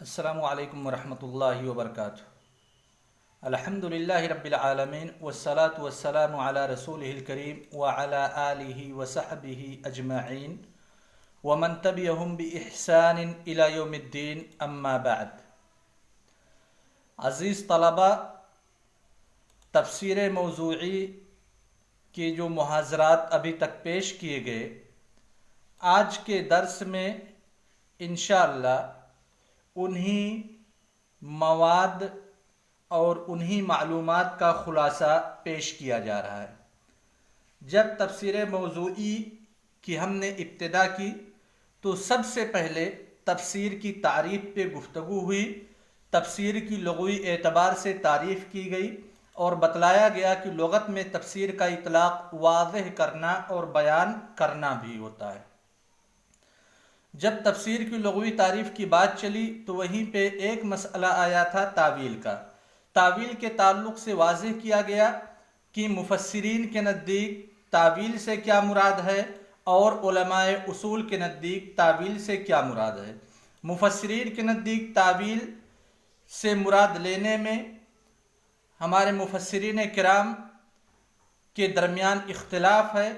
السلام علیکم ورحمۃ اللہ وبرکاتہ۔ الحمدللہ رب العالمین والصلاة والسلام علی رسولہ الکریم وعلی آلہ وصحبہ اجمعین ومن تبعہم بإحسان الی یوم الدین، اما بعد۔ عزیز طلبہ، تفسیر موضوعی کے جو محاضرات ابھی تک پیش کیے گئے، آج کے درس میں انشاءاللہ انہی مواد اور انہی معلومات کا خلاصہ پیش کیا جا رہا ہے۔ جب تفسیر موضوعی کی ہم نے ابتدا کی تو سب سے پہلے تفسیر کی تعریف پہ گفتگو ہوئی، تفسیر کی لغوی اعتبار سے تعریف کی گئی اور بتلایا گیا کہ لغت میں تفسیر کا اطلاق واضح کرنا اور بیان کرنا بھی ہوتا ہے۔ جب تفسیر کی لغوی تعریف کی بات چلی تو وہیں پہ ایک مسئلہ آیا تھا تاویل کا۔ تاویل کے تعلق سے واضح کیا گیا کہ مفسرین کے نزدیک تاویل سے کیا مراد ہے اور علماء اصول کے نزدیک تاویل سے کیا مراد ہے۔ مفسرین کے نزدیک تاویل سے مراد لینے میں ہمارے مفسرین کرام کے درمیان اختلاف ہے،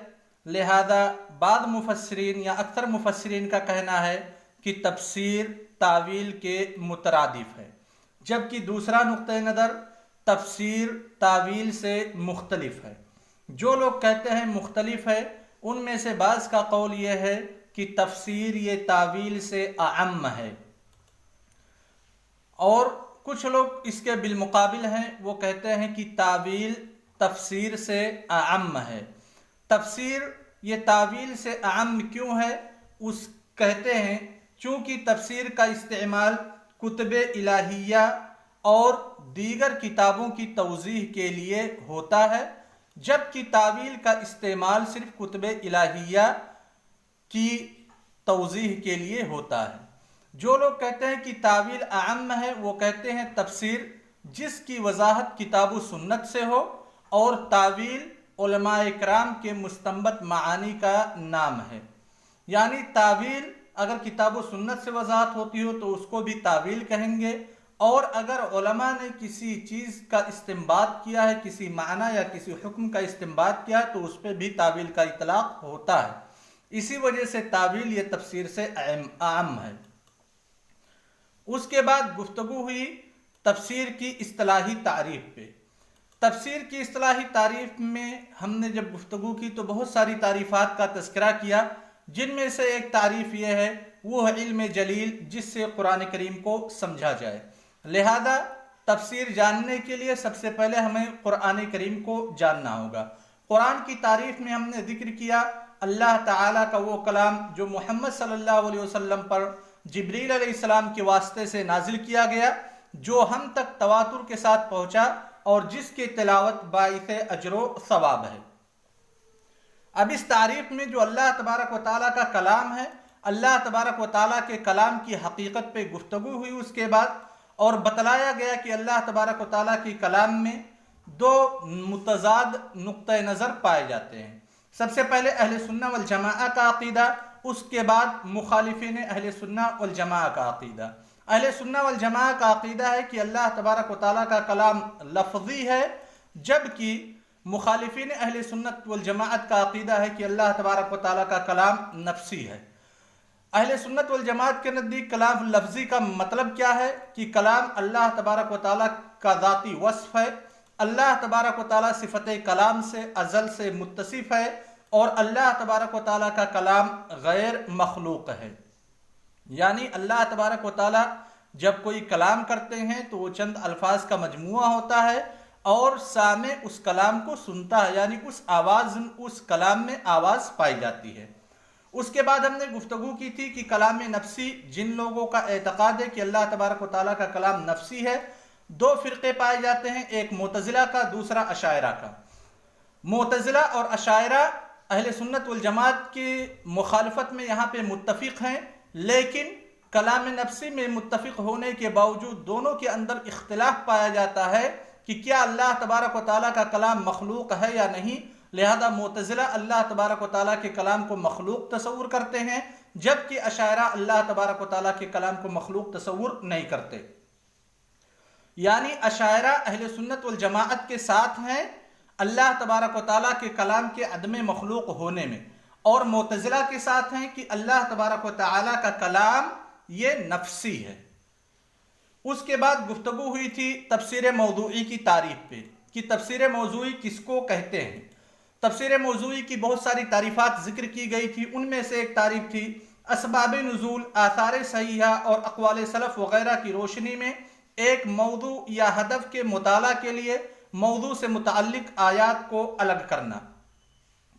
لہذا بعض مفسرین یا اکثر مفسرین کا کہنا ہے کہ تفسیر تاویل کے مترادف ہے، جبکہ دوسرا نقطہ نظر تفسیر تاویل سے مختلف ہے۔ جو لوگ کہتے ہیں مختلف ہے، ان میں سے بعض کا قول یہ ہے کہ تفسیر یہ تاویل سے اعم ہے، اور کچھ لوگ اس کے بالمقابل ہیں، وہ کہتے ہیں کہ تاویل تفسیر سے اعم ہے۔ تفسیر یہ تاویل سے اعم کیوں ہے؟ کہتے ہیں چونکہ تفسیر کا استعمال کتب الہیہ اور دیگر کتابوں کی توضیح کے لیے ہوتا ہے، جبکہ تاویل کا استعمال صرف کتب الہیہ کی توضیح کے لیے ہوتا ہے۔ جو لوگ کہتے ہیں کہ تاویل اعم ہے، وہ کہتے ہیں تفسیر جس کی وضاحت کتاب و سنت سے ہو، اور تاویل علماء اکرام کے مستنبط معانی کا نام ہے۔ یعنی تاویل اگر کتاب و سنت سے وضاحت ہوتی ہو تو اس کو بھی تاویل کہیں گے، اور اگر علماء نے کسی چیز کا استنباط کیا ہے، کسی معنی یا کسی حکم کا استنباط کیا ہے، تو اس پہ بھی تاویل کا اطلاق ہوتا ہے۔ اسی وجہ سے تاویل یہ تفسیر سے اعم ہے۔ اس کے بعد گفتگو ہوئی تفسیر کی اصطلاحی تعریف پہ۔ تفسیر کی اصطلاحی تعریف میں ہم نے جب گفتگو کی تو بہت ساری تعریفات کا تذکرہ کیا، جن میں سے ایک تعریف یہ ہے، وہ ہے علم جلیل، جس سے قرآن کریم کو سمجھا جائے۔ لہذا تفسیر جاننے کے لیے سب سے پہلے ہمیں قرآن کریم کو جاننا ہوگا۔ قرآن کی تعریف میں ہم نے ذکر کیا اللہ تعالیٰ کا وہ کلام جو محمد صلی اللہ علیہ وسلم پر جبریل علیہ السلام کے واسطے سے نازل کیا گیا، جو ہم تک تواتر کے ساتھ پہنچا اور جس کی تلاوت باعث اجر و ثواب ہے۔ اب اس تعریف میں جو اللہ تبارک و تعالیٰ کا کلام ہے، اللہ تبارک و تعالیٰ کے کلام کی حقیقت پہ گفتگو ہوئی اس کے بعد، اور بتلایا گیا کہ اللہ تبارک و تعالیٰ کے کلام میں دو متضاد نقطہ نظر پائے جاتے ہیں۔ سب سے پہلے اہل سنہ والجماعہ کا عقیدہ، اس کے بعد مخالفین اہل سنہ والجماعہ کا عقیدہ۔ اہل سنہ والجماعہ کا عقیدہ ہے کہ اللہ تبارک و تعالیٰ کا کلام لفظی ہے، جبکہ مخالفین اہل سنت والجماعت کا عقیدہ ہے کہ اللہ تبارک و تعالیٰ کا کلام نفسی ہے۔ اہل سنت والجماعت کے نزدیک کلام لفظی کا مطلب کیا ہے کہ کلام اللہ تبارک و تعالیٰ کا ذاتی وصف ہے، اللہ تبارک و تعالیٰ صفت کلام سے ازل سے متصف ہے، اور اللہ تبارک و تعالیٰ کا کلام غیر مخلوق ہے۔ یعنی اللہ تبارک و تعالیٰ جب کوئی کلام کرتے ہیں تو وہ چند الفاظ کا مجموعہ ہوتا ہے، اور سامع اس کلام کو سنتا ہے، یعنی اس کلام میں آواز پائی جاتی ہے۔ اس کے بعد ہم نے گفتگو کی تھی کہ کلام نفسی، جن لوگوں کا اعتقاد ہے کہ اللہ تبارک و تعالیٰ کا کلام نفسی ہے، دو فرقے پائے جاتے ہیں، ایک معتزلہ کا، دوسرا اشاعرہ کا۔ معتزلہ اور اشاعرہ اہل سنت والجماعت کی مخالفت میں یہاں پہ متفق ہیں، لیکن کلام نفسی میں متفق ہونے کے باوجود دونوں کے اندر اختلاف پایا جاتا ہے کہ کیا اللہ تبارک و تعالیٰ کا کلام مخلوق ہے یا نہیں۔ لہذا معتزلہ اللہ تبارک و تعالیٰ کے کلام کو مخلوق تصور کرتے ہیں، جبکہ اشاعرہ اللہ تبارک و تعالیٰ کے کلام کو مخلوق تصور نہیں کرتے۔ یعنی اشاعرہ اہل سنت والجماعت کے ساتھ ہیں اللہ تبارک و تعالیٰ کے کلام کے عدم مخلوق ہونے میں، اور معتزلہ کے ساتھ ہیں کہ اللہ تبارک و تعالیٰ کا کلام یہ نفسی ہے۔ اس کے بعد گفتگو ہوئی تھی تفسیر موضوعی کی تعریف پہ کہ تفسیر موضوعی کس کو کہتے ہیں۔ تفسیر موضوعی کی بہت ساری تعریفات ذکر کی گئی تھی، ان میں سے ایک تعریف تھی اسباب نزول، آثار صحیحہ اور اقوال سلف وغیرہ کی روشنی میں ایک موضوع یا ہدف کے مطالعہ کے لیے موضوع سے متعلق آیات کو الگ کرنا۔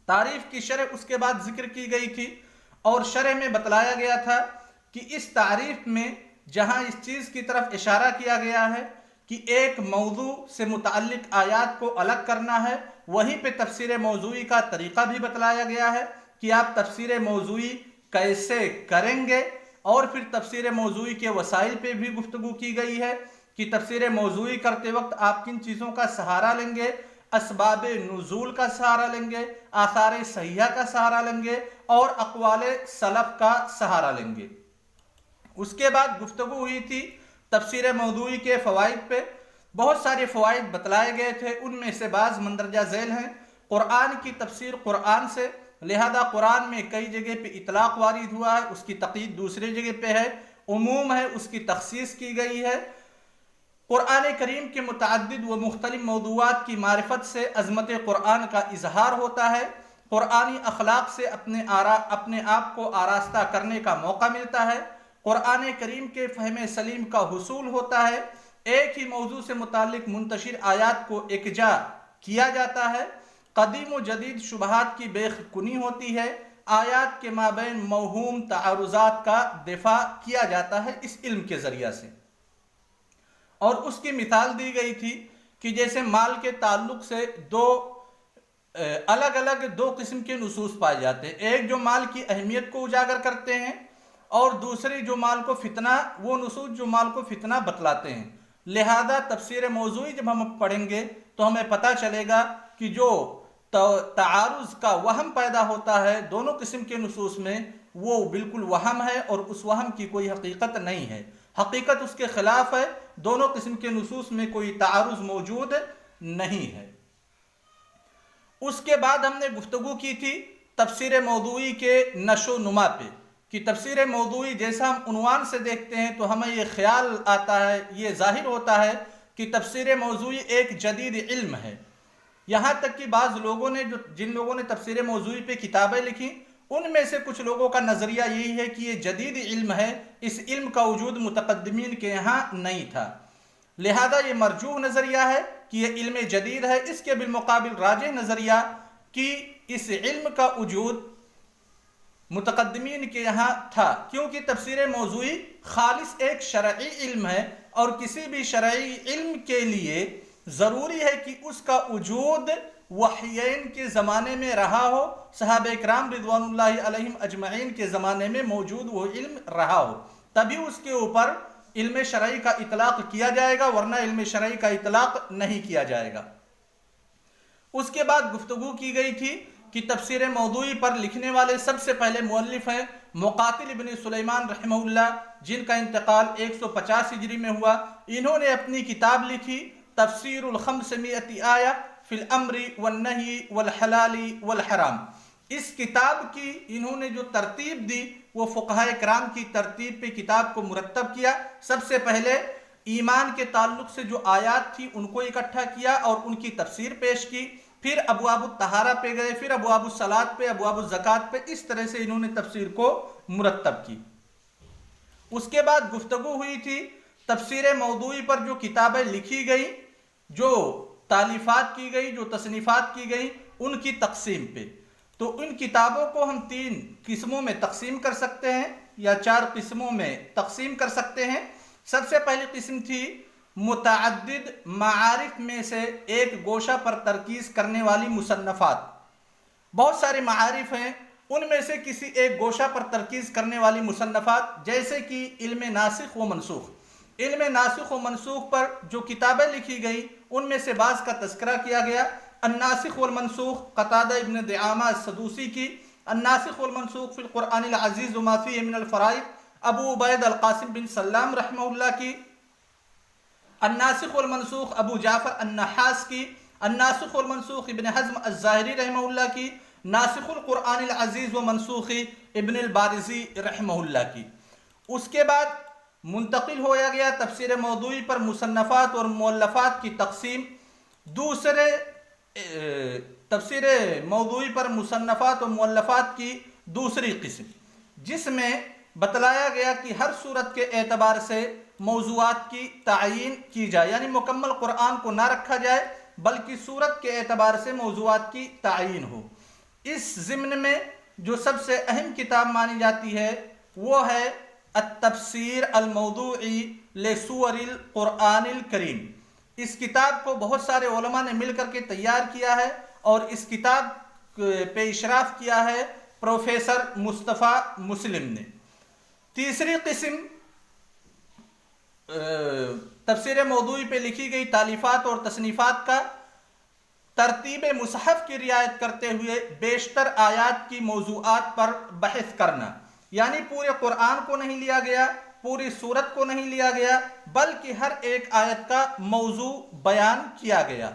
تعریف کی شرح اس کے بعد ذکر کی گئی تھی، اور شرح میں بتلایا گیا تھا کہ اس تعریف میں جہاں اس چیز کی طرف اشارہ کیا گیا ہے کہ ایک موضوع سے متعلق آیات کو الگ کرنا ہے، وہیں پہ تفسیر موضوعی کا طریقہ بھی بتلایا گیا ہے کہ آپ تفسیر موضوعی کیسے کریں گے، اور پھر تفسیر موضوعی کے وسائل پہ بھی گفتگو کی گئی ہے کہ تفسیر موضوعی کرتے وقت آپ کن چیزوں کا سہارا لیں گے، اسباب نزول کا سہارا لیں گے، آثار صحیحہ کا سہارا لیں گے، اور اقوال سلف کا سہارا لیں گے۔ اس کے بعد گفتگو ہوئی تھی تفسیر موضوعی کے فوائد پہ۔ بہت سارے فوائد بتلائے گئے تھے، ان میں سے بعض مندرجہ ذیل ہیں۔ قرآن کی تفسیر قرآن سے، لہذا قرآن میں کئی جگہ پہ اطلاق وارد ہوا ہے، اس کی تقیید دوسری جگہ پہ ہے، عموم ہے اس کی تخصیص کی گئی ہے۔ قرآن کریم کے متعدد و مختلف موضوعات کی معرفت سے عظمت قرآن کا اظہار ہوتا ہے، قرآنی اخلاق سے اپنے آپ کو آراستہ کرنے کا موقع ملتا ہے، قرآن کریم کے فہم سلیم کا حصول ہوتا ہے، ایک ہی موضوع سے متعلق منتشر آیات کو یکجا کیا جاتا ہے، قدیم و جدید شبہات کی بے کنی ہوتی ہے، آیات کے مابین موہوم تعارضات کا دفاع کیا جاتا ہے اس علم کے ذریعہ سے۔ اور اس کی مثال دی گئی تھی کہ جیسے مال کے تعلق سے الگ الگ دو قسم کے نصوص پائے جاتے ہیں، ایک جو مال کی اہمیت کو اجاگر کرتے ہیں، اور دوسری جو مال کو فتنہ، وہ نصوص جو مال کو فتنہ بتلاتے ہیں۔ لہذا تفسیر موضوعی جب ہم پڑھیں گے تو ہمیں پتہ چلے گا کہ جو تعارض کا وہم پیدا ہوتا ہے دونوں قسم کے نصوص میں، وہ بالکل وہم ہے اور اس وہم کی کوئی حقیقت نہیں ہے، حقیقت اس کے خلاف ہے، دونوں قسم کے نصوص میں کوئی تعارض موجود نہیں ہے۔ اس کے بعد ہم نے گفتگو کی تھی تفسیر موضوعی کے نشو و نما پہ کہ تفسیر موضوعی جیسا ہم عنوان سے دیکھتے ہیں تو ہمیں یہ خیال آتا ہے، یہ ظاہر ہوتا ہے کہ تفسیر موضوعی ایک جدید علم ہے۔ یہاں تک کہ بعض لوگوں نے جن لوگوں نے تفسیر موضوعی پہ کتابیں لکھی، ان میں سے کچھ لوگوں کا نظریہ یہی ہے کہ یہ جدید علم ہے، اس علم کا وجود متقدمین کے یہاں نہیں تھا، لہذا یہ مرجوح نظریہ ہے کہ یہ علم جدید ہے۔ اس کے بالمقابل راجح نظریہ کہ اس علم کا وجود متقدمین کے یہاں تھا، کیونکہ تفسیر موضوعی خالص ایک شرعی علم ہے، اور کسی بھی شرعی علم کے لیے ضروری ہے کہ اس کا وجود وحیین کے زمانے میں رہا ہو، صحابہ کرام رضوان اللہ علیہم اجمعین کے زمانے میں موجود وہ علم رہا ہو، تبھی اس کے اوپر علم شرعی کا اطلاق کیا جائے گا، ورنہ علم شرعی کا اطلاق نہیں کیا جائے گا۔ اس کے بعد گفتگو کی گئی تھی کہ تفسیر موضوعی پر لکھنے والے سب سے پہلے مؤلف ہیں مقاتل ابن سلیمان رحمہ اللہ، جن کا انتقال 150 ہجری میں ہوا۔ انہوں نے اپنی کتاب لکھی تفسیر الخمسمائۃ آیہ فی الامر والنہی والحلال والحرام۔ اس کتاب کی انہوں نے جو ترتیب دی وہ فقہائے کرام کی ترتیب پہ کتاب کو مرتب کیا۔ سب سے پہلے ایمان کے تعلق سے جو آیات تھی ان کو اکٹھا کیا اور ان کی تفسیر پیش کی، پھر ابواب الطہارہ پہ گئے، پھر ابواب الصلاۃ پہ، ابواب الزکوٰۃ پہ، اس طرح سے انہوں نے تفسیر کو مرتب کی۔ اس کے بعد گفتگو ہوئی تھی تفسیر موضوعی پر جو کتابیں لکھی گئی، جو تالیفات کی گئی، جو تصنیفات کی گئی، ان کی تقسیم پہ۔ تو ان کتابوں کو ہم 3 قسموں میں تقسیم کر سکتے ہیں یا 4 قسموں میں تقسیم کر سکتے ہیں۔ سب سے پہلی قسم تھی متعدد معارف میں سے ایک گوشہ پر ترکیز کرنے والی مصنفات۔ بہت سارے معارف ہیں، ان میں سے کسی ایک گوشہ پر ترکیز کرنے والی مصنفات، جیسے کہ علم ناسخ و منسوخ۔ علم ناسخ و منسوخ پر جو کتابیں لکھی گئی ان میں سے بعض کا تذکرہ کیا گیا۔ الناسخ والمنسوخ قتادہ ابن دعامہ السدوسی کی، الناسخ والمنسوخ فی القرآن العزیز وما فیہ من الفرائض ابو عبید القاسم بن سلام رحمہ اللہ کی، الناسخ والمنسوخ ابو جعفر النحاس کی، الناسخ والمنسوخ ابن حزم الظاہری رحمہ اللہ کی، ناسخ القرآن العزیز و منسوخ ابن البارزی رحمہ اللہ کی۔ اس کے بعد منتقل ہویا گیا تفسیر موضوعی پر مصنفات اور مؤلفات کی تقسیم، دوسرے تفسیر موضوعی پر مصنفات و مؤلفات کی دوسری قسم، جس میں بتلایا گیا کہ ہر صورت کے اعتبار سے موضوعات کی تعیین کی جائے، یعنی مکمل قرآن کو نہ رکھا جائے بلکہ صورت کے اعتبار سے موضوعات کی تعیین ہو۔ اس ضمن میں جو سب سے اہم کتاب مانی جاتی ہے وہ ہے التفسیر الموضوعی لسور القرآن الکریم۔ اس کتاب کو بہت سارے علماء نے مل کر کے تیار کیا ہے اور اس کتاب پہ اشراف کیا ہے پروفیسر مصطفیٰ مسلم نے۔ تیسری قسم تفسیر موضوعی پہ لکھی گئی تالیفات اور تصنیفات کا ترتیب مصحف کی رعایت کرتے ہوئے بیشتر آیات کی موضوعات پر بحث کرنا، یعنی پورے قرآن کو نہیں لیا گیا، پوری سورت کو نہیں لیا گیا، بلکہ ہر ایک آیت کا موضوع بیان کیا گیا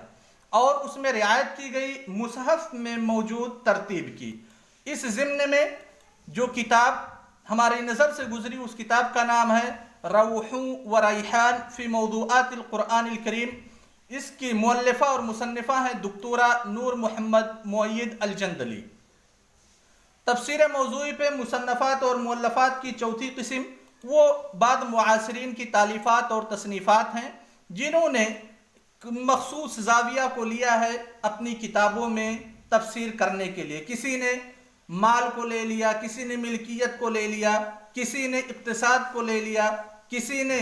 اور اس میں رعایت کی گئی مصحف میں موجود ترتیب کی۔ اس ضمن میں جو کتاب ہماری نظر سے گزری اس کتاب کا نام ہے روح و ریحان فی موضوعات القرآن الکریم۔ اس کی مؤلفہ اور مصنفہ ہیں دکتورہ نور محمد مؤید الجندلی۔ تفسیر موضوعی پہ مصنفات اور مؤلفات کی چوتھی قسم وہ بعد معاصرین کی تالیفات اور تصنیفات ہیں جنہوں نے مخصوص زاویہ کو لیا ہے اپنی کتابوں میں تفسیر کرنے کے لیے۔ کسی نے مال کو لے لیا، کسی نے ملکیت کو لے لیا، کسی نے اقتصاد کو لے لیا، کسی نے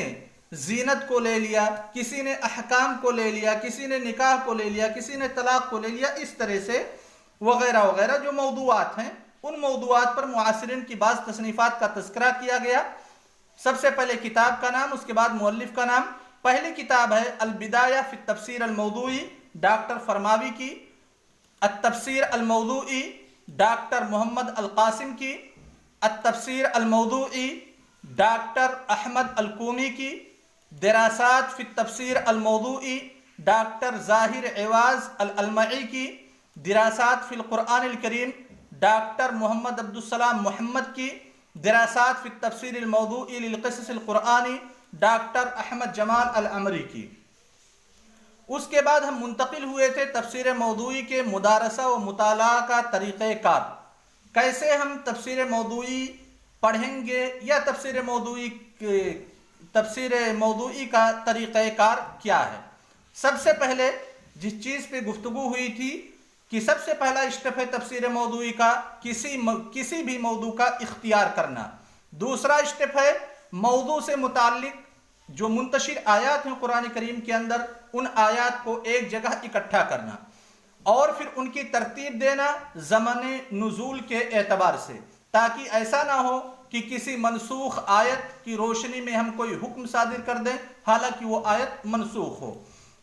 زینت کو لے لیا، کسی نے احکام کو لے لیا، کسی نے نکاح کو لے لیا، کسی نے طلاق کو لے لیا، اس طرح سے وغیرہ وغیرہ جو موضوعات ہیں ان موضوعات پر معاصرین کی بعض تصنیفات کا تذکرہ کیا گیا۔ سب سے پہلے کتاب کا نام، اس کے بعد مؤلف کا نام۔ پہلی کتاب ہے البدایہ فی التفسیر الموضوعی ڈاکٹر فرماوی کی، التفسیر الموضوعی ڈاکٹر محمد القاسم کی، التفسیر الموضوعی ڈاکٹر احمد الکومی کی، دراسات فی التفسیر الموضوعی ڈاکٹر ظاہر عواز الالمعی کی، دراسات فی القرآن الکریم ڈاکٹر محمد عبدالسلام محمد کی، دراسات فی التفسیر الموضوعی للقصص القرآنی ڈاکٹر احمد جمال العمری کی۔ اس کے بعد ہم منتقل ہوئے تھے تفسیر موضوعی کے مدارسہ و مطالعہ کا طریقہ کار، کیسے ہم تفسیر موضوعی پڑھیں گے یا تفسیر موضوعی کا طریقہ کار کیا ہے۔ سب سے پہلے جس چیز پہ گفتگو ہوئی تھی کہ سب سے پہلا اسٹیپ ہے تفسیر موضوعی کا کسی بھی موضوع کا اختیار کرنا۔ دوسرا اسٹیپ ہے موضوع سے متعلق جو منتشر آیات ہیں قرآن کریم کے اندر ان آیات کو ایک جگہ اکٹھا کرنا اور پھر ان کی ترتیب دینا زمن نزول کے اعتبار سے، تاکہ ایسا نہ ہو کہ کسی منسوخ آیت کی روشنی میں ہم کوئی حکم صادر کر دیں حالانکہ وہ آیت منسوخ ہو۔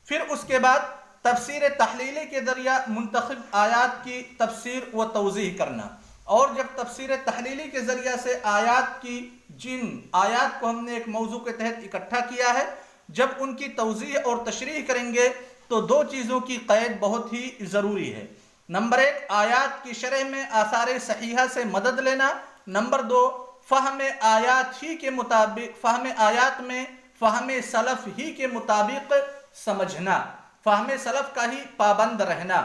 پھر اس کے بعد تفسیر تحلیلی کے ذریعہ منتخب آیات کی تفسیر و توضیح کرنا، اور جب تفسیر تحلیلی کے ذریعہ سے آیات کی جن آیات کو ہم نے ایک موضوع کے تحت اکٹھا کیا ہے جب ان کی توضیح اور تشریح کریں گے تو دو چیزوں کی قید بہت ہی ضروری ہے۔ نمبر ایک، آیات کی شرح میں آثار صحیحہ سے مدد لینا۔ نمبر دو، فہم آیات ہی کے مطابق فہم سلف ہی کے مطابق سمجھنا، فہم سلف کا ہی پابند رہنا۔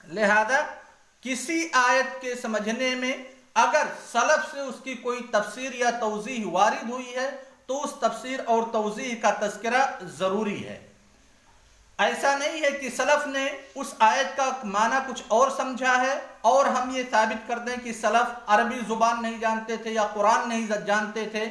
لہذا کسی آیت کے سمجھنے میں اگر سلف سے اس کی کوئی تفسیر یا توضیح وارد ہوئی ہے تو اس تفسیر اور توضیح کا تذکرہ ضروری ہے۔ ایسا نہیں ہے کہ سلف نے اس آیت کا معنی کچھ اور سمجھا ہے اور ہم یہ ثابت کر دیں کہ سلف عربی زبان نہیں جانتے تھے یا قرآن نہیں جانتے تھے،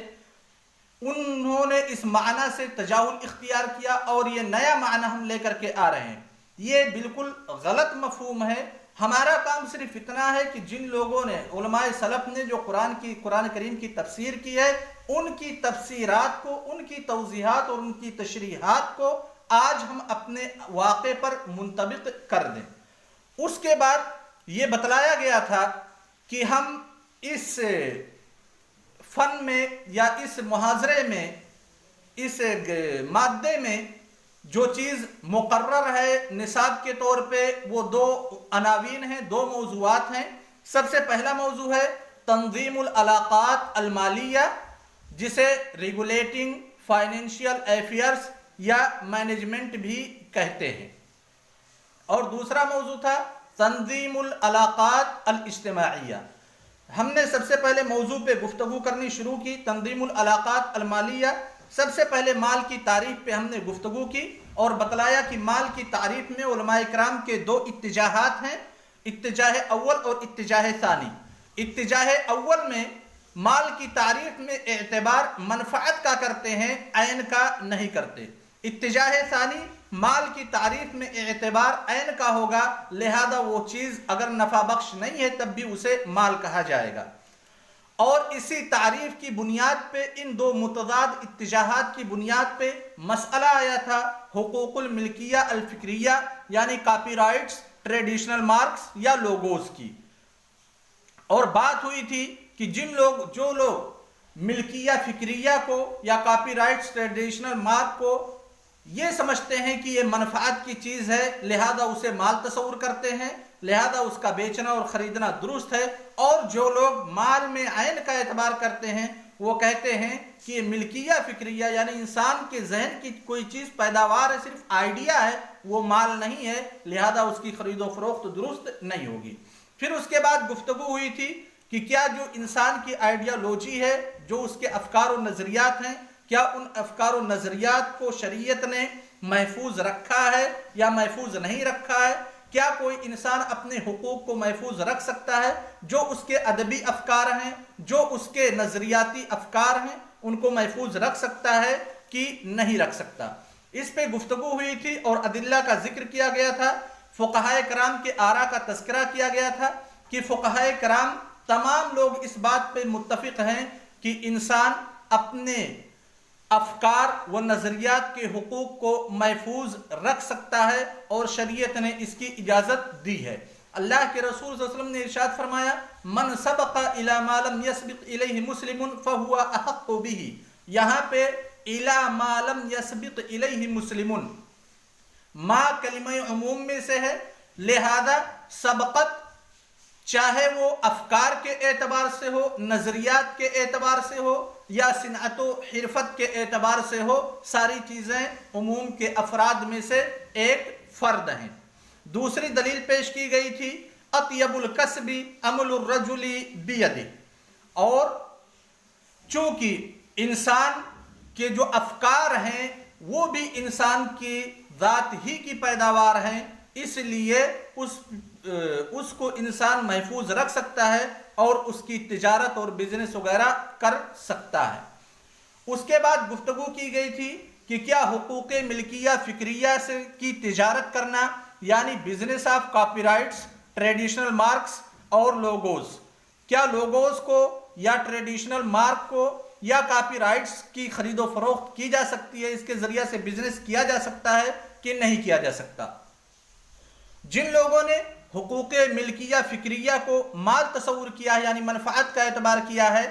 انہوں نے اس معنی سے تجاہل اختیار کیا اور یہ نیا معنی ہم لے کر کے آ رہے ہیں۔ یہ بالکل غلط مفہوم ہے۔ ہمارا کام صرف اتنا ہے کہ جن لوگوں نے علماء سلف نے جو قرآن کریم کی تفسیر کی ہے ان کی تفسیرات کو، ان کی توضیحات اور ان کی تشریحات کو آج ہم اپنے واقع پر منطبق کر دیں۔ اس کے بعد یہ بتلایا گیا تھا کہ ہم اس فن میں یا اس محاضرے میں، اس مادے میں جو چیز مقرر ہے نصاب کے طور پہ، وہ دو عناوین ہیں، دو موضوعات ہیں۔ سب سے پہلا موضوع ہے تنظیم العلاقات المالیہ، جسے ریگولیٹنگ فائنینشیل افیئرس یا مینجمنٹ بھی کہتے ہیں، اور دوسرا موضوع تھا تنظیم العلاقات الاجتماعیہ۔ ہم نے سب سے پہلے موضوع پہ گفتگو کرنی شروع کی، تنظیم العلاقات المالیہ۔ سب سے پہلے مال کی تعریف پہ ہم نے گفتگو کی اور بتلایا کہ مال کی تعریف میں علماء کرام کے دو اتجاہات ہیں، اتجاہ اول اور اتجاہ ثانی۔ اتجاہ اول میں مال کی تعریف میں اعتبار منفعت کا کرتے ہیں، عین کا نہیں کرتے۔ اتجاہ ثانی، مال کی تعریف میں اعتبار عین کا ہوگا، لہذا وہ چیز اگر نفع بخش نہیں ہے تب بھی اسے مال کہا جائے گا۔ اور اسی تعریف کی بنیاد پہ، ان دو متضاد اتجاہات کی بنیاد پہ مسئلہ آیا تھا حقوق الملکیہ الفکریہ، یعنی کاپی رائٹس، ٹریڈیشنل مارکس یا لوگوز کی، اور بات ہوئی تھی کہ جو لوگ ملکیہ فکریہ کو یا کاپی رائٹس ٹریڈیشنل مارک کو یہ سمجھتے ہیں کہ یہ منفعت کی چیز ہے، لہذا اسے مال تصور کرتے ہیں، لہذا اس کا بیچنا اور خریدنا درست ہے، اور جو لوگ مال میں عین کا اعتبار کرتے ہیں وہ کہتے ہیں کہ یہ ملکیہ فکریہ، یعنی انسان کے ذہن کی کوئی چیز پیداوار ہے، صرف آئیڈیا ہے، وہ مال نہیں ہے، لہذا اس کی خرید و فروخت درست نہیں ہوگی۔ پھر اس کے بعد گفتگو ہوئی تھی کہ کیا جو انسان کی آئیڈیالوجی ہے، جو اس کے افکار و نظریات ہیں، کیا ان افکار و نظریات کو شریعت نے محفوظ رکھا ہے یا محفوظ نہیں رکھا ہے؟ کیا کوئی انسان اپنے حقوق کو محفوظ رکھ سکتا ہے؟ جو اس کے ادبی افکار ہیں، جو اس کے نظریاتی افکار ہیں، ان کو محفوظ رکھ سکتا ہے کہ نہیں رکھ سکتا؟ اس پہ گفتگو ہوئی تھی اور ادلہ کا ذکر کیا گیا تھا، فقہائے کرام کے آراء کا تذکرہ کیا گیا تھا کہ فقہائے کرام تمام لوگ اس بات پہ متفق ہیں کہ انسان اپنے افکار و نظریات کے حقوق کو محفوظ رکھ سکتا ہے، اور شریعت نے اس کی اجازت دی ہے۔ اللہ کے رسول صلی اللہ علیہ وسلم نے ارشاد فرمایا، من سبق الی ما لم یسبق الیہ مسلم فہو احق بہ۔ یہاں پہ الی ما لم یسبق الیہ مسلم، ما کلمہ عموم میں سے ہے، لہذا سبقت چاہے وہ افکار کے اعتبار سے ہو، نظریات کے اعتبار سے ہو، یا صنعت و حرفت کے اعتبار سے ہو، ساری چیزیں عموم کے افراد میں سے ایک فرد ہیں۔ دوسری دلیل پیش کی گئی تھی اطیب الکسب عمل الرجل بیدہ، اور چونکہ انسان کے جو افکار ہیں وہ بھی انسان کی ذات ہی کی پیداوار ہیں، اس لیے اس کو انسان محفوظ رکھ سکتا ہے اور اس کی تجارت اور بزنس وغیرہ کر سکتا ہے۔ اس کے بعد گفتگو کی گئی تھی کہ کیا حقوق ملکیہ فکریہ سے کی تجارت کرنا، یعنی business of copy rights, traditional marks اور لوگوز، کیا لوگوز کو یا ٹریڈیشنل مارک کو یا کاپی رائٹس کی خرید و فروخت کی جا سکتی ہے، اس کے ذریعہ سے بزنس کیا جا سکتا ہے کہ نہیں کیا جا سکتا؟ جن لوگوں نے حقوق ملکیہ فکریہ کو مال تصور کیا ہے، یعنی منفعت کا اعتبار کیا ہے،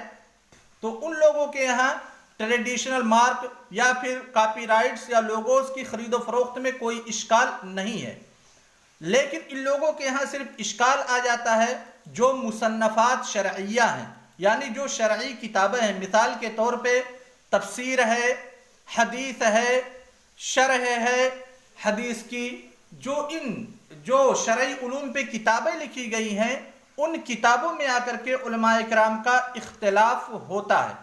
تو ان لوگوں کے یہاں ٹریڈیشنل مارک یا پھر کاپی رائٹس یا لوگوز کی خرید و فروخت میں کوئی اشکال نہیں ہے۔ لیکن ان لوگوں کے یہاں صرف اشکال آ جاتا ہے جو مصنفات شرعیہ ہیں، یعنی جو شرعی کتابیں ہیں، مثال کے طور پہ تفسیر ہے، حدیث ہے، شرح ہے حدیث کی، جو شرعی علوم پہ کتابیں لکھی گئی ہیں، ان کتابوں میں آ کر کے علماء کرام کا اختلاف ہوتا ہے۔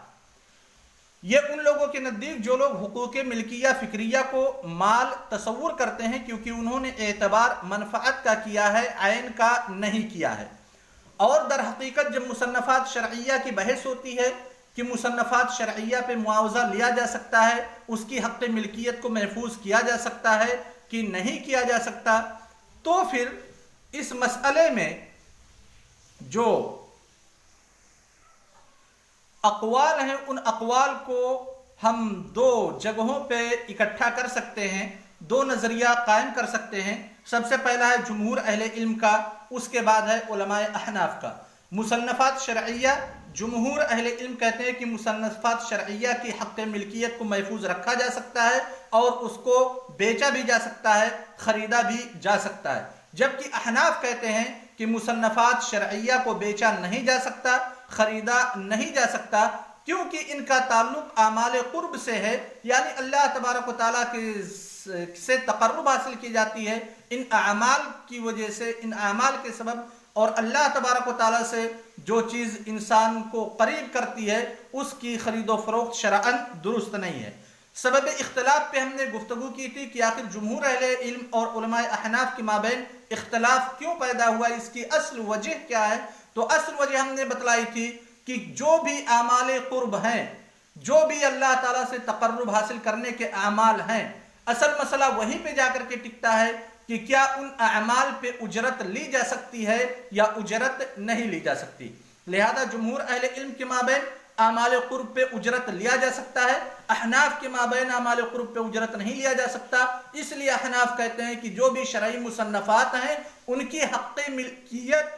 یہ ان لوگوں کے نزدیک جو لوگ حقوق ملکیہ فکریہ کو مال تصور کرتے ہیں، کیونکہ انہوں نے اعتبار منفعت کا کیا ہے، عین کا نہیں کیا ہے۔ اور در حقیقت جب مصنفات شرعیہ کی بحث ہوتی ہے کہ مصنفات شرعیہ پہ معاوضہ لیا جا سکتا ہے، اس کی حق ملکیت کو محفوظ کیا جا سکتا ہے کہ نہیں کیا جا سکتا، تو پھر اس مسئلے میں جو اقوال ہیں ان اقوال کو ہم دو جگہوں پہ اکٹھا کر سکتے ہیں، دو نظریہ قائم کر سکتے ہیں۔ سب سے پہلا ہے جمہور اہل علم کا، اس کے بعد ہے علماء احناف کا۔ مصنفات شرعیہ، جمہور اہل علم کہتے ہیں کہ مصنفات شرعیہ کی حق ملکیت کو محفوظ رکھا جا سکتا ہے اور اس کو بیچا بھی جا سکتا ہے، خریدا بھی جا سکتا ہے، جبکہ احناف کہتے ہیں کہ مصنفات شرعیہ کو بیچا نہیں جا سکتا، خریدا نہیں جا سکتا، کیونکہ ان کا تعلق اعمال قرب سے ہے، یعنی اللہ تبارک و تعالیٰ سے تقرب حاصل کی جاتی ہے ان اعمال کی وجہ سے، ان اعمال کے سبب، اور اللہ تبارک و تعالیٰ سے جو چیز انسان کو قریب کرتی ہے اس کی خرید و فروخت شرعاً درست نہیں ہے۔ سبب اختلاف پہ ہم نے گفتگو کی تھی کہ آخر جمہور اہل علم اور علماء احناف کے مابین اختلاف کیوں پیدا ہوا، اس کی اصل وجہ کیا ہے؟ تو اصل وجہ ہم نے بتلائی تھی کہ جو بھی اعمال قرب ہیں، جو بھی اللہ تعالیٰ سے تقرب حاصل کرنے کے اعمال ہیں، اصل مسئلہ وہیں پہ جا کر کے ٹکتا ہے کہ کیا ان اعمال پہ اجرت لی جا سکتی ہے یا اجرت نہیں لی جا سکتی۔ لہذا جمہور اہل علم کے مابین اعمال قرب پہ اجرت لیا جا سکتا ہے، احناف کے مابین اعمال قرب پہ اجرت نہیں لیا جا سکتا، اس لیے احناف کہتے ہیں کہ جو بھی شرعی مصنفات ہیں ان کی حق ملکیت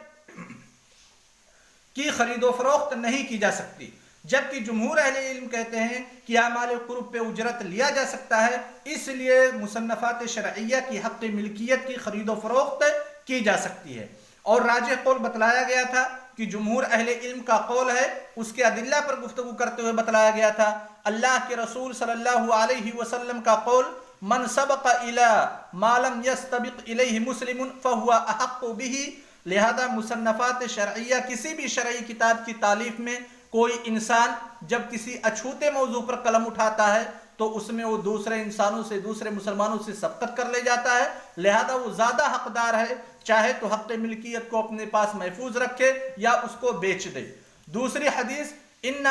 کی خرید و فروخت نہیں کی جا سکتی، جبکہ جمہور اہل علم کہتے ہیں کہ اعمال قرب پہ اجرت لیا جا سکتا ہے، اس لیے مصنفات شرعیہ کی حق ملکیت کی خرید و فروخت کی جا سکتی ہے۔ اور راجح قول بتلایا گیا تھا کہ جمہور اہل علم کا قول ہے، اس کے ادلہ پر گفتگو کرتے ہوئے بتلایا گیا تھا اللہ کے رسول صلی اللہ علیہ وسلم کا قول من سبق الى ما لم يستبق الیہ مسلم فهو احق به۔ لہذا مصنفات شرعیہ، کسی بھی شرعی کتاب کی تالیف میں کوئی انسان جب کسی اچھوتے موضوع پر قلم اٹھاتا ہے تو اس میں وہ دوسرے انسانوں سے، دوسرے مسلمانوں سے سبقت کر لے جاتا ہے، لہذا وہ زیادہ حقدار ہے، چاہے تو حق ملکیت کو اپنے پاس محفوظ رکھے یا اس کو بیچ دے۔ دوسری حدیث ان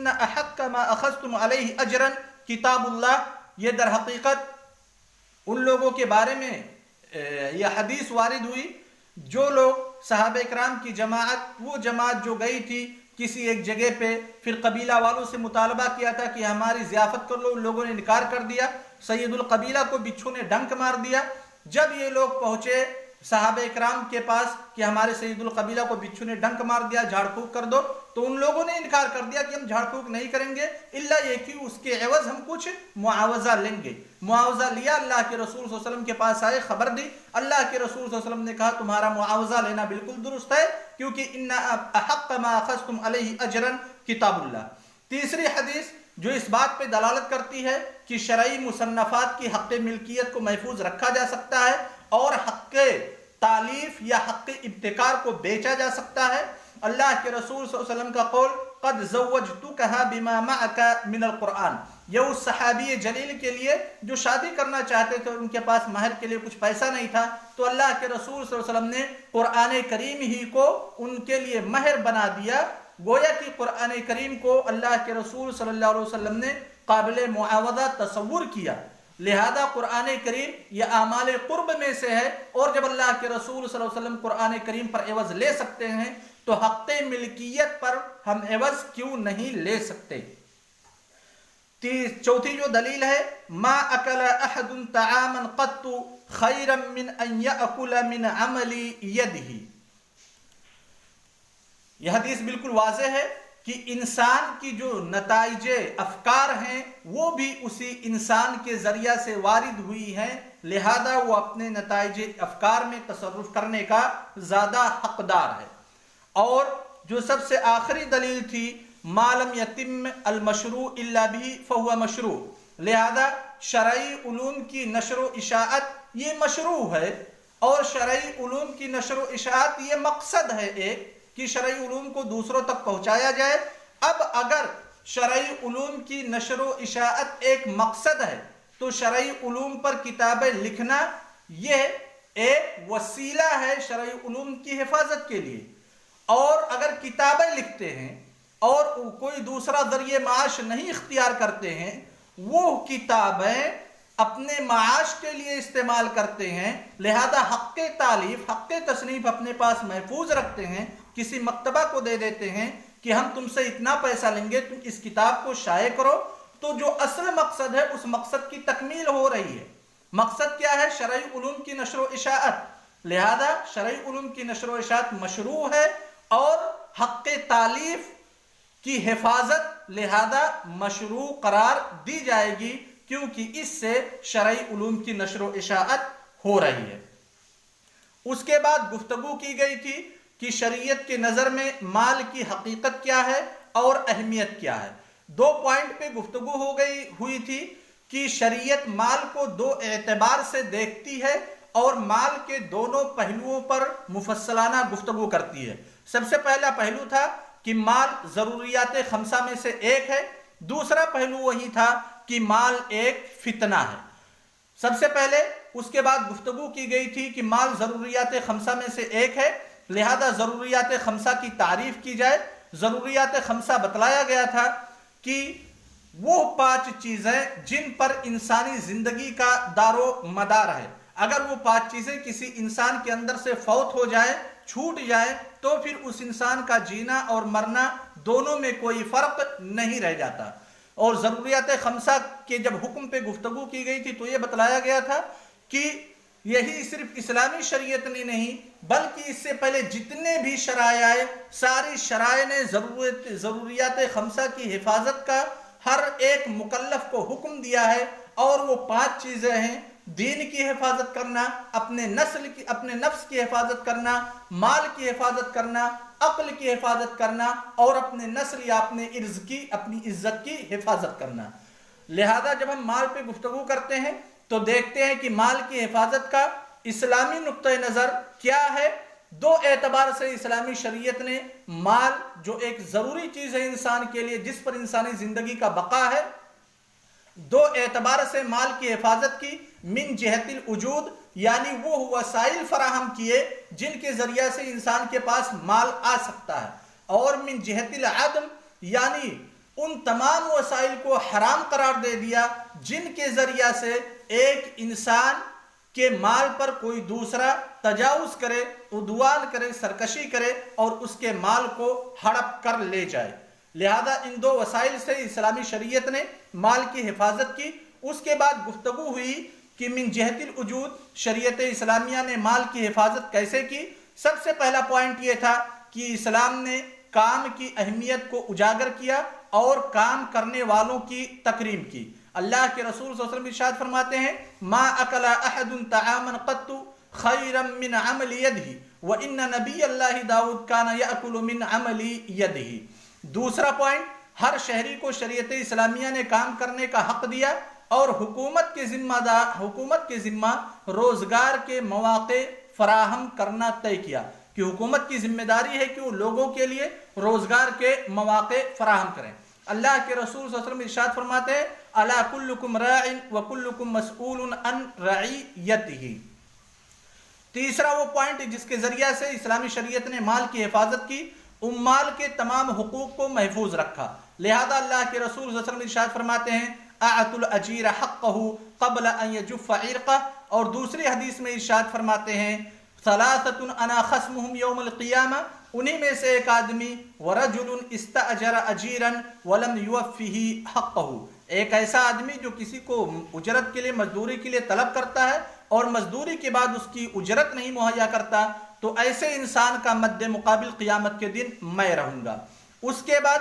احق ما اخذتم علیہ اجرا کتاب اللہ، یہ در حقیقت ان لوگوں کے بارے میں یہ حدیث وارد ہوئی جو لوگ صحابہ اکرام کی جماعت، وہ جماعت جو گئی تھی کسی ایک جگہ پہ، پھر قبیلہ والوں سے مطالبہ کیا تھا کہ ہماری ضیافت کر لو، ان لوگوں نے انکار کر دیا، سید القبیلہ کو بچھو نے ڈنک مار دیا۔ جب یہ لوگ پہنچے صحابہ اکرام کے پاس کہ ہمارے سید القبیلہ کو بچھو نے ڈنک مار دیا، جھاڑ پھونک کر دو، تو ان لوگوں نے انکار کر دیا کہ ہم جھاڑ پھونک نہیں کریں گے الا یہ کہ اس کے عوض ہم کچھ معاوضہ لیں گے۔ معاوضہ لیا، اللہ کے رسول صلی اللہ علیہ وسلم کے پاس آئے، خبر دی، اللہ کے رسول صلی اللہ علیہ وسلم نے کہا تمہارا معاوضہ لینا بالکل درست ہے، کیونکہ ان احق ما اخذتم علیہ اجرا کتاب اللہ۔ تیسری حدیث جو اس بات پہ دلالت کرتی ہے کہ شرعی مصنفات کی حق ملکیت کو محفوظ رکھا جا سکتا ہے اور حق تالیف یا حق ابتکار کو بیچا جا سکتا ہے، اللہ کے رسول صلی اللہ علیہ وسلم کا قول قد زوجتکھا بما معک من القرآن، یہ اس صحابی جلیل کے لیے جو شادی کرنا چاہتے تھے، ان کے پاس مہر کے لیے کچھ پیسہ نہیں تھا، تو اللہ کے رسول صلی اللہ علیہ وسلم نے قرآن کریم ہی کو ان کے لیے مہر بنا دیا، گویا کہ قرآن کریم کو اللہ کے رسول صلی اللہ علیہ وسلم نے قابل معاوضہ تصور کیا، لہذا قرآن کریم یہ اعمال قرب میں سے ہے، اور جب اللہ کے رسول صلی اللہ علیہ وسلم قرآن کریم پر عوض لے سکتے ہیں تو حق ملکیت پر ہم عوض کیوں نہیں لے سکتے؟ چوتھی جو دلیل ہے ما اکل احد طعاما قط خیرا من ان یاکل من عمل یدہ، یہ حدیث بالکل واضح ہے کہ انسان کی جو نتائج افکار ہیں وہ بھی اسی انسان کے ذریعہ سے وارد ہوئی ہیں، لہذا وہ اپنے نتائج افکار میں تصرف کرنے کا زیادہ حقدار ہے۔ اور جو سب سے آخری دلیل تھی ما لم یتم المشروع الا به فهو مشروع، لہذا شرعی علوم کی نشر و اشاعت یہ مشروع ہے، اور شرعی علوم کی نشر و اشاعت یہ مقصد ہے ایک کہ شرعی علوم کو دوسروں تک پہنچایا جائے۔ اب اگر شرعی علوم کی نشر و اشاعت ایک مقصد ہے تو شرعی علوم پر کتابیں لکھنا یہ ایک وسیلہ ہے شرعی علوم کی حفاظت کے لیے، اور اگر کتابیں لکھتے ہیں اور کوئی دوسرا ذریعہ معاش نہیں اختیار کرتے ہیں، وہ کتابیں اپنے معاش کے لیے استعمال کرتے ہیں، لہذا حق تالیف، حق تصنیف اپنے پاس محفوظ رکھتے ہیں، کسی مکتبہ کو دے دیتے ہیں کہ ہم تم سے اتنا پیسہ لیں گے، تم اس کتاب کو شائع کرو، تو جو اصل مقصد ہے اس مقصد کی تکمیل ہو رہی ہے۔ مقصد کیا ہے؟ شرعی علوم کی نشر و اشاعت، لہذا شرعی علوم کی نشر و اشاعت مشروع ہے، اور حق تالیف کی حفاظت لہذا مشروع قرار دی جائے گی، کیونکہ اس سے شرعی علوم کی نشر و اشاعت ہو رہی ہے۔ اس کے بعد گفتگو کی گئی تھی کہ شریعت کے نظر میں مال کی حقیقت کیا ہے اور اہمیت کیا ہے۔ 2 پوائنٹ پہ گفتگو ہوئی تھی کہ شریعت مال کو 2 اعتبار سے دیکھتی ہے اور مال کے دونوں پہلوؤں پر مفصلانہ گفتگو کرتی ہے۔ سب سے پہلا پہلو تھا کہ مال ضروریات 5 میں سے ایک ہے، دوسرا پہلو وہی تھا کہ مال ایک فتنہ ہے۔ سب سے پہلے اس کے بعد گفتگو کی گئی تھی کہ مال ضروریات 5 میں سے ایک ہے، لہذا ضروریات 5 کی تعریف کی جائے۔ ضروریات 5 بتلایا گیا تھا کہ وہ 5 چیزیں جن پر انسانی زندگی کا دار و مدار ہے، اگر وہ 5 چیزیں کسی انسان کے اندر سے فوت ہو جائے، چھوٹ جائے، تو پھر اس انسان کا جینا اور مرنا دونوں میں کوئی فرق نہیں رہ جاتا۔ اور ضروریات 5 کے جب حکم پہ گفتگو کی گئی تھی تو یہ بتلایا گیا تھا کہ یہی صرف اسلامی شریعت نے نہیں بلکہ اس سے پہلے جتنے بھی شرائع آئے، ساری شرائع نے ضروریات 5 کی حفاظت کا ہر ایک مکلف کو حکم دیا ہے، اور وہ 5 چیزیں ہیں: دین کی حفاظت کرنا، اپنے نفس کی حفاظت کرنا، مال کی حفاظت کرنا، عقل کی حفاظت کرنا، اور اپنے نسل یا اپنے اپنی عزت کی حفاظت کرنا۔ لہذا جب ہم مال پہ گفتگو کرتے ہیں تو دیکھتے ہیں کہ مال کی حفاظت کا اسلامی نقطہ نظر کیا ہے۔ 2 اعتبار سے اسلامی شریعت نے مال، جو ایک ضروری چیز ہے انسان کے لیے، جس پر انسانی زندگی کا بقا ہے، 2 اعتبار سے مال کی حفاظت کی۔ من جہت الوجود، یعنی وہ وسائل فراہم کیے جن کے ذریعہ سے انسان کے پاس مال آ سکتا ہے، اور من جہت العدم، یعنی ان تمام وسائل کو حرام قرار دے دیا جن کے ذریعہ سے ایک انسان کے مال پر کوئی دوسرا تجاوز کرے، عدوان کرے، سرکشی کرے اور اس کے مال کو ہڑپ کر لے جائے۔ لہذا ان 2 وسائل سے اسلامی شریعت نے مال کی حفاظت کی۔ اس کے بعد گفتگو ہوئی کہ من جہت الوجود شریعت اسلامیہ نے مال کی حفاظت کیسے کی۔ سب سے پہلا پوائنٹ یہ تھا کہ اسلام نے کام کی اہمیت کو اجاگر کیا اور کام کرنے والوں کی تکریم کی۔ اللہ کے رسول صلی اللہ علیہ وسلم ارشاد فرماتے ہیں: ما اکل احد طعاما قط خیرا من عمل یدہ وان نبی اللہ داؤد کان یاکل من عمل یدہ۔ دوسرا پوائنٹ، ہر شہری کو شریعت اسلامیہ نے کام کرنے کا حق دیا اور حکومت کے ذمہ روزگار کے مواقع فراہم کرنا طے کیا کہ حکومت کی ذمہ داری ہے کہ وہ لوگوں کے لیے روزگار کے مواقع فراہم کریں۔ اللہ کے رسول صلی اللہ علیہ وسلم ارشاد فرماتے ہیں: الا کلکم راع وکلکم مسئول عن رعیتہ۔ تیسرا وہ پوائنٹ جس کے ذریعہ سے اسلامی شریعت نے مال کی حفاظت کی، مال کے تمام حقوق کو محفوظ رکھا۔ لہذا اللہ کے رسول صلی اللہ علیہ وسلم ارشاد فرماتے ہیں: اعطوا الاجیر حقہ قبل ان یجف عرقہ، اور دوسری حدیث میں ارشاد فرماتے ہیں: ثلاثۃ انا خصمہم یوم القیامہ، انہی میں سے ایک آدمی ورجل استاجر اجیرا ولم یوفہ حقہ، ایک ایسا آدمی جو کسی کو اجرت کے لیے، مزدوری کے لیے طلب کرتا ہے اور مزدوری کے بعد اس کی اجرت نہیں مہیا کرتا، تو ایسے انسان کا مد مقابل قیامت کے دن میں رہوں گا۔ اس کے بعد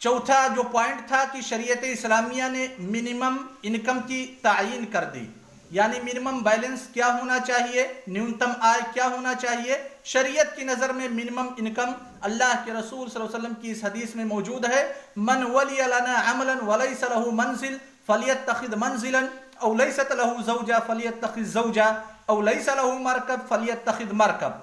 چوتھا جو پوائنٹ تھا کہ شریعت اسلامیہ نے منیمم انکم کی تعیین کر دی، یعنی منیمم بیلنس کیا ہونا چاہیے، نیونتم آئے کیا ہونا چاہیے۔ شریعت کی نظر میں منیمم انکم اللہ کے رسول صلی اللہ علیہ وسلم کی اس حدیث میں موجود ہے: من ولی لنا عملا ولیس له منزل فلیتخذ منزلا، او لیست له زوجہ فلیتخذ زوجہ، او لیس له مرکب فلیتخذ مرکب۔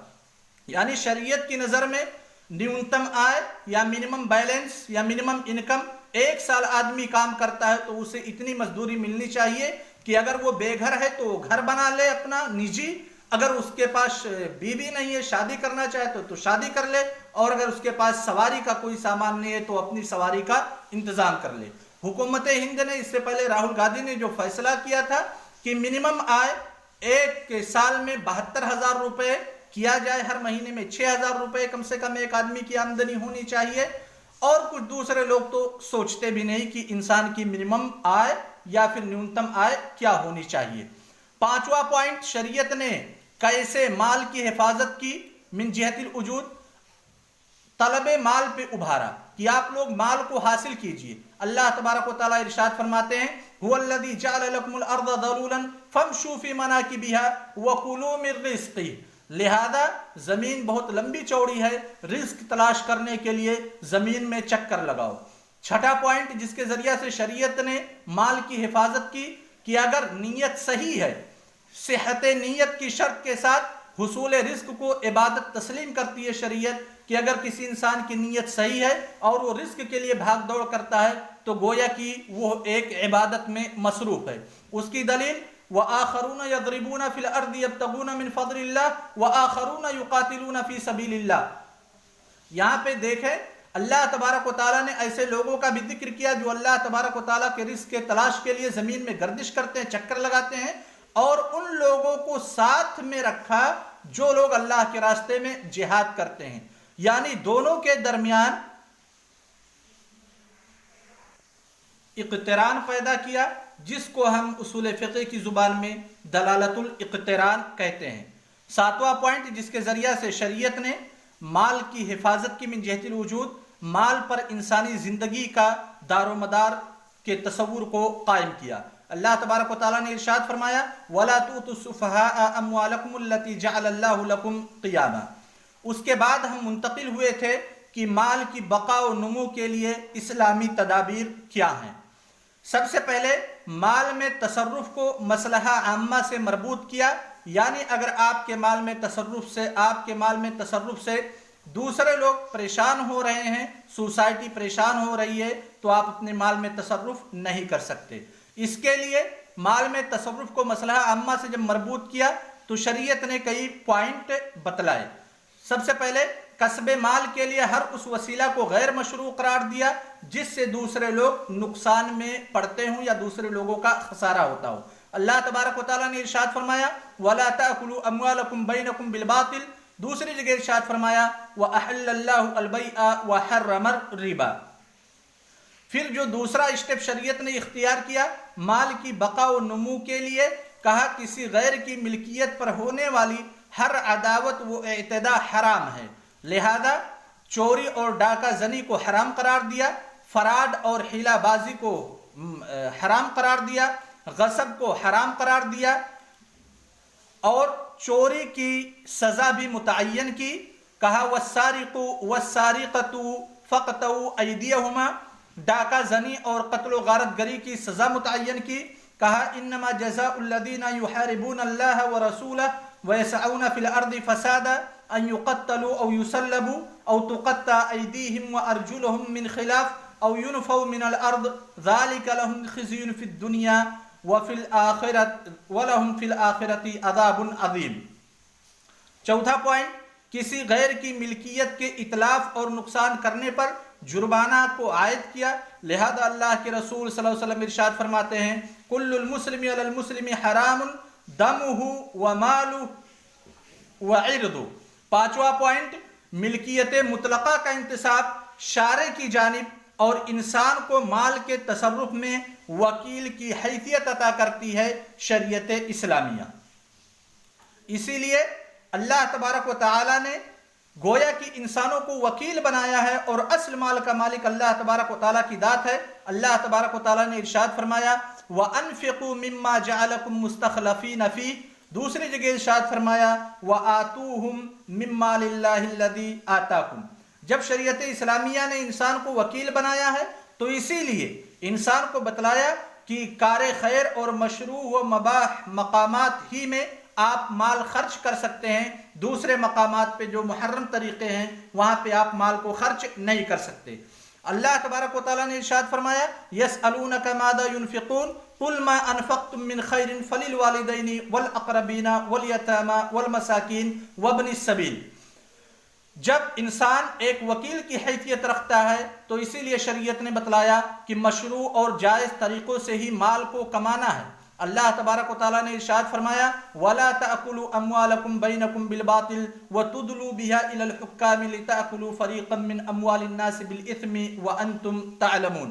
یعنی شریعت کی نظر میں نیونتم آئے یا منیمم بیلنس یا منیمم انکم، 1 سال آدمی کام کرتا ہے تو اسے اتنی مزدوری ملنی چاہیے کہ اگر وہ بے گھر ہے تو گھر بنا لے اپنا نجی، اگر اس کے پاس بیوی نہیں ہے، شادی کرنا چاہے تو شادی کر لے، اور اگر اس کے پاس سواری کا کوئی سامان نہیں ہے تو اپنی سواری کا انتظام کر لے۔ حکومت ہند نے اس سے پہلے راہل گاندھی نے جو فیصلہ کیا تھا کہ منیمم آئے ایک سال میں 72,000 روپے کیا جائے، ہر مہینے میں 6,000 روپے کم سے کم ایک آدمی کی آمدنی ہونی چاہیے، اور کچھ دوسرے لوگ تو سوچتے بھی نہیں کہ انسان کی منیمم آئے یا پھر نیونتم آئے کیا ہونی چاہیے۔ 5واں پوائنٹ، شریعت نے کیسے مال کی حفاظت کی من جہت الوجود۔ طلب مال پہ ابھارا کہ آپ لوگ مال کو حاصل کیجئے. اللہ تبارک و تعالیٰ ارشاد فرماتے ہیں هو الذی جعل لکم الارض ذلولا فامشوا فی مناکبها وکلوا من رزقہ. لہذا زمین بہت لمبی چوڑی ہے، رزق تلاش کرنے کے لیے زمین میں چکر لگاؤ. چھٹا پوائنٹ جس کے ذریعہ سے شریعت نے مال کی حفاظت کی کہ اگر نیت صحیح ہے، صحت نیت کی شرط کے ساتھ حصول رزق کو عبادت تسلیم کرتی ہے شریعت، کہ اگر کسی انسان کی نیت صحیح ہے اور وہ رزق کے لیے بھاگ دوڑ کرتا ہے تو گویا کہ وہ ایک عبادت میں مصروف ہے. اس کی دلیل وآخرون یضربون فی الارض یبتغون من فضل اللہ وآخرون یقاتلون فی سبیل اللہ. یہاں پہ دیکھیں اللہ تبارک و تعالیٰ نے ایسے لوگوں کا بھی ذکر کیا جو اللہ تبارک و تعالیٰ کے رزق کے تلاش کے لیے زمین میں گردش کرتے ہیں، چکر لگاتے ہیں، اور ان لوگوں کو ساتھ میں رکھا جو لوگ اللہ کے راستے میں جہاد کرتے ہیں. یعنی دونوں کے درمیان اقتران پیدا کیا، جس کو ہم اصول فقہ کی زبان میں دلالت الاقتران کہتے ہیں. ساتواں پوائنٹ جس کے ذریعہ سے شریعت نے مال کی حفاظت کی من جہت الوجود، مال پر انسانی زندگی کا دار و مدار کے تصور کو قائم کیا. اللہ تبارک و تعالیٰ نے ارشاد فرمایا وَلَا تُؤْتُوا السُّفَهَاءَ أَمْوَالَكُمُ الَّتِي جَعَلَ اللَّهُ لَكُمْ قِيَامًا. اس کے بعد ہم منتقل ہوئے تھے کہ مال کی بقا و نمو کے لیے اسلامی تدابیر کیا ہیں. سب سے پہلے مال میں تصرف کو مصلحہ عامہ سے مربوط کیا، یعنی اگر آپ کے مال میں تصرف سے دوسرے لوگ پریشان ہو رہے ہیں، سوسائٹی پریشان ہو رہی ہے، تو آپ اپنے مال میں تصرف نہیں کر سکتے. اس کے لیے مال میں تصرف کو مصلحہ عامہ سے جب مربوط کیا تو شریعت نے کئی پوائنٹ بتلائے. سب سے پہلے کسب مال کے لیے ہر اس وسیلہ کو غیر مشروع قرار دیا جس سے دوسرے لوگ نقصان میں پڑتے ہوں یا دوسرے لوگوں کا خسارہ ہوتا ہو. اللہ تبارک و تعالیٰ نے ارشاد فرمایا وَلَا تَأْكُلُوا أَمْوَالَكُمْ بَيْنَكُمْ بِالْبَاطِلِ. دوسری جگہ ارشاد فرمایا وَأَحَلَّ اللَّهُ الْبَيْعَ وَحَرَّمَ الرِّبَا. پھر جو دوسرا اسٹیپ شریعت نے اختیار کیا مال کی بقا و نمو کے لیے، کہا کسی غیر کی ملکیت پر ہونے والی ہر عداوت و اعتداء حرام ہے، لہذا چوری اور ڈاکہ زنی کو حرام قرار دیا، فراڈ اور حیلہ بازی کو حرام قرار دیا، غصب کو حرام قرار دیا، اور چوری کی سزا بھی متعین کی. کہا والسارق والسارقۃ فاقطعوا ایدیہما، ڈاکہ زنی اور قتل و غارت گری کی سزا متعین کی. کہا انما جزاء الذین یحاربون اللہ ورسولہ ویسعون فی الارض فسادا ان یقتلوا او یسلبوا او تقطع ایدیہم وارجلہم من خلاف او ينفوا من الارض ذلك لهم خزي في الدنيا وفي الاخرة ولهم في الاخرة عذاب عظيم. چوتھا پوائنٹ کسی غیر کی ملکیت کے اتلاف اور نقصان کرنے پر جرمانہ کو عائد کیا، لہذا اللہ کے رسول صلی اللہ علیہ وسلم ارشاد فرماتے ہیں کل المسلم علی المسلم حرام دمہ ومالہ وعرضہ. پانچواں پوائنٹ ملکیت مطلقہ کا انتصاب شارع کی جانب اور انسان کو مال کے تصرف میں وکیل کی حیثیت عطا کرتی ہے شریعت اسلامیہ. اسی لیے اللہ تبارک و تعالی نے گویا کہ انسانوں کو وکیل بنایا ہے، اور اصل مال کا مالک اللہ تبارک و تعالیٰ کی ذات ہے. اللہ تبارک و تعالیٰ نے ارشاد فرمایا وَأَنفِقُوا مِمَّا جَعَلَكُمْ مُسْتَخْلَفِينَ فِيهِ. دوسری جگہ ارشاد فرمایا وَآتُوهُمْ مِن مَّالِ اللَّهِ الَّذِي آتَاكُمْ. جب شریعت اسلامیہ نے انسان کو وکیل بنایا ہے تو اسی لیے انسان کو بتلایا کہ کار خیر اور مشروع و مباح مقامات ہی میں آپ مال خرچ کر سکتے ہیں، دوسرے مقامات پہ جو محرم طریقے ہیں وہاں پہ آپ مال کو خرچ نہیں کر سکتے. اللہ تبارک و تعالیٰ نے ارشاد فرمایا يَسْأَلُونَكَ مَاذَا يُنْفِقُونَ قُلْ مَا أَنْفَقْتُم مِّن خَيْرٍ فَلِلْوَالِدَيْنِ وَالْأَقْرَبِينَ وَالْيَتَامَى وَالْمَسَاكِينِ وَابْنِ السَّبِيلِ. جب انسان ایک وکیل کی حیثیت رکھتا ہے تو اسی لیے شریعت نے بتلایا کہ مشروع اور جائز طریقوں سے ہی مال کو کمانا ہے. اللہ تبارک و تعالیٰ نے ارشاد فرمایا وَلَا تَأْكُلُوا أَمْوَالَكُمْ بَيْنَكُمْ بِالْبَاطِلِ وَتُدْلُوا بِهَا إِلَى الْحُكَّامِ لِتَأْكُلُوا فَرِيقًا مِّنْ أَمْوَالِ النَّاسِ بِالْإِثْمِ وَأَنْتُمْ تَعْلَمُونَ.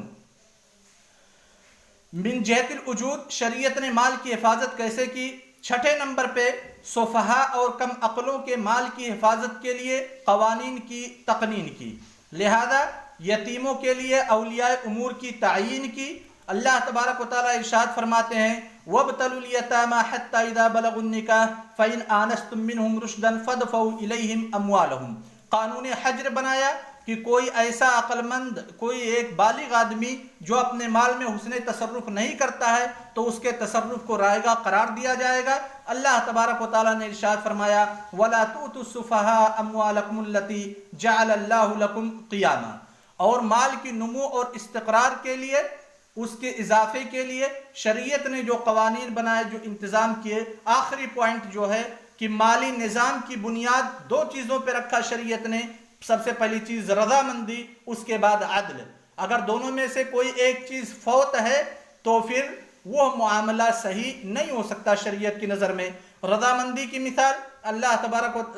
من جہت الوجود شریعت نے مال کی حفاظت کیسے کی؟ چھٹے نمبر پہ سفہا اور کم عقلوں کے مال کی حفاظت کے لیے قوانین کی تقنین کی، لہذا یتیموں کے لیے اولیاء امور کی تعیین کی۔ اللہ تبارک و تعالیٰ ارشاد فرماتے ہیں وَابْتَلُوا الْيَتَامَى حَتَّى إِذَا بَلَغُوا النِّكَاحَ فَإِنْ آنَسْتُم مِّنْهُمْ رُشْدًا فَادْفَعُوا إِلَيْهِمْ أَمْوَالَهُمْ۔ قانون حجر بنایا کہ کوئی ایسا عقل مند، کوئی ایک بالغ آدمی جو اپنے مال میں حسن تصرف نہیں کرتا ہے تو اس کے تصرف کو رائگاں قرار دیا جائے گا۔ اللہ تبارک و تعالیٰ نے ارشاد فرمایا وَلَا تُؤْتُوا السُّفَهَاءَ أَمْوَالَكُمُ الَّتِي جَعَلَ اللَّهُ لَكُمْ قِيَامًا، اور مال کی نمو اور استقرار کے لیے، اس کے اضافے کے لیے شریعت نے جو قوانین بنائے، جو انتظام کیے، آخری پوائنٹ جو ہے کہ مالی نظام کی بنیاد دو چیزوں پہ رکھا شریعت نے۔ سب سے پہلی چیز رضامندی، اس کے بعد عدل۔ اگر دونوں میں سے کوئی ایک چیز فوت ہے تو پھر وہ معاملہ صحیح نہیں ہو سکتا شریعت کی نظر میں۔ رضامندی کی مثال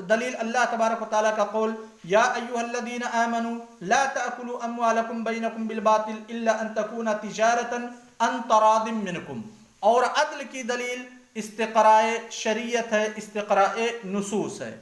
دلیل اللہ تبارک و تعالیٰ کا قول یا ایھا الذین آمنوا لا تأکلوا اموالکم بینکم بالباطل الا ان تکون تجارۃ عن تراض منکم، اور عدل کی دلیل استقراء شریعت ہے، استقراء نصوص ہے۔